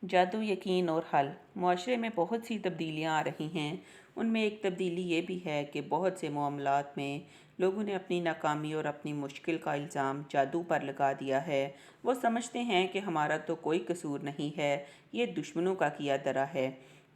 जादू, यकीन और हल। मुआशरे में बहुत सी तब्दीलियाँ आ रही हैं। उनमें एक तब्दीली ये भी है कि बहुत से मामलात में लोगों ने अपनी नाकामी और अपनी मुश्किल का इल्ज़ाम जादू पर लगा दिया है। वो समझते हैं कि हमारा तो कोई कसूर नहीं है, ये दुश्मनों का किया धरा है।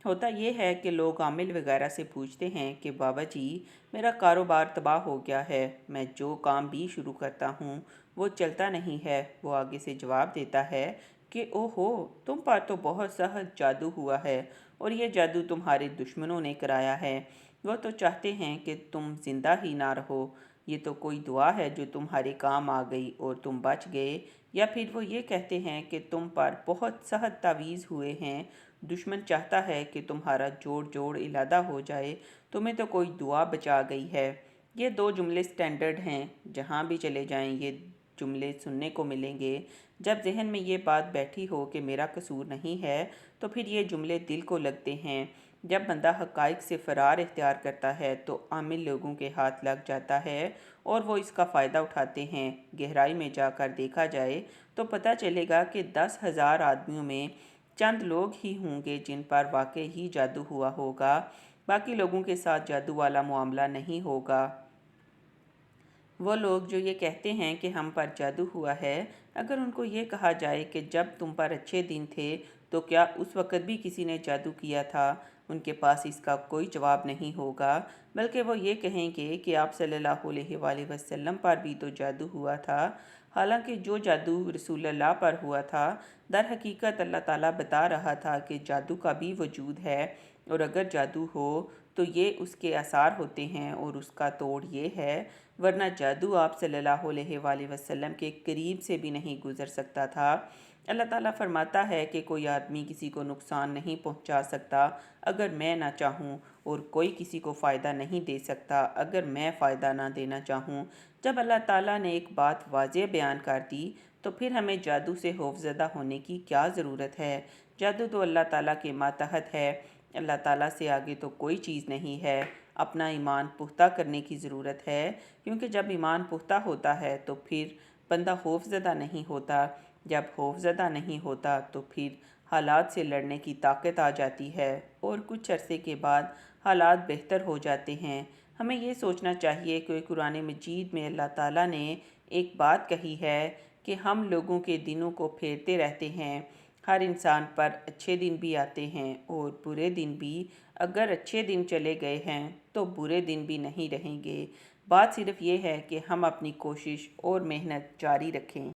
होता ये है कि लोग आमिल वगैरह से पूछते हैं कि बाबा जी, मेरा कारोबार तबाह हो गया है, मैं जो काम भी शुरू करता हूँ वो चलता नहीं है। वो आगे से जवाब देता है कि ओहो, तुम पर तो बहुत सहज जादू हुआ है और ये जादू तुम्हारे दुश्मनों ने कराया है। वो तो चाहते हैं कि तुम जिंदा ही ना रहो। ये तो कोई दुआ है जो तुम्हारे काम आ गई और तुम बच गए। या फिर वो ये कहते हैं कि तुम पर बहुत सहज तावीज़ हुए हैं। दुश्मन चाहता है कि तुम्हारा जोड़ जोड़ इलादा हो जाए। तुम्हें तो कोई दुआ बचा गई है। ये दो जुमले स्टैंडर्ड हैं, जहाँ भी चले जाएं ये जुमले सुनने को मिलेंगे। जब जहन में ये बात बैठी हो कि मेरा कसूर नहीं है, तो फिर ये जुमले दिल को लगते हैं। जब बंदा हक़ाइक़ से फ़रार इख्तियार करता है तो आमिल लोगों के हाथ लग जाता है और वो इसका फ़ायदा उठाते हैं। गहराई में जाकर देखा जाए तो पता चलेगा कि 10,000 आदमियों में चंद लोग ही होंगे जिन पर वाकई ही जादू हुआ होगा। बाकी लोगों के साथ जादू वाला मामला नहीं होगा। वो लोग जो ये कहते हैं कि हम पर जादू हुआ है, अगर उनको ये कहा जाए कि जब तुम पर अच्छे दिन थे तो क्या उस वक़्त भी किसी ने जादू किया था, उनके पास इसका कोई जवाब नहीं होगा। बल्कि वो ये कहेंगे कि आप सल्लल्लाहु अलैहि वसल्लम पर भी तो जादू हुआ था। हालांकि जो जादू रसूलुल्लाह पर हुआ था, दर हकीकत अल्लाह ताला बता रहा था कि जादू का भी वजूद है, और अगर जादू हो तो ये उसके आसार होते हैं और उसका तोड़ ये है, वरना जादू आप सल्लल्लाहु अलैहि वसल्लम के करीब से भी नहीं गुज़र सकता था। अल्लाह ताला फरमाता है कि कोई आदमी किसी को नुकसान नहीं पहुंचा सकता अगर मैं ना चाहूँ, और कोई किसी को फ़ायदा नहीं दे सकता अगर मैं फ़ायदा ना देना चाहूँ। जब अल्लाह ताला ने एक बात वाज़ेह बयान कर दी तो फिर हमें जादू से खौफज़दा होने की क्या ज़रूरत है। जादू तो अल्लाह ताला के मातहत है। अल्लाह ताला से आगे तो कोई चीज़ नहीं है। अपना ईमान पुख्ता करने की ज़रूरत है, क्योंकि जब ईमान पुख्ता होता है तो फिर बंदा खौफज़दा नहीं होता। जब खौफज़दा नहीं होता तो फिर हालात से लड़ने की ताकत आ जाती है और कुछ अरसे के बाद हालात बेहतर हो जाते हैं। हमें ये सोचना चाहिए कि कुरान मजीद में अल्लाह ताला ने एक बात कही है कि हम लोगों के दिनों को फेरते रहते हैं। हर इंसान पर अच्छे दिन भी आते हैं और बुरे दिन भी। अगर अच्छे दिन चले गए हैं तो बुरे दिन भी नहीं रहेंगे। बात सिर्फ ये है कि हम अपनी कोशिश और मेहनत जारी रखें।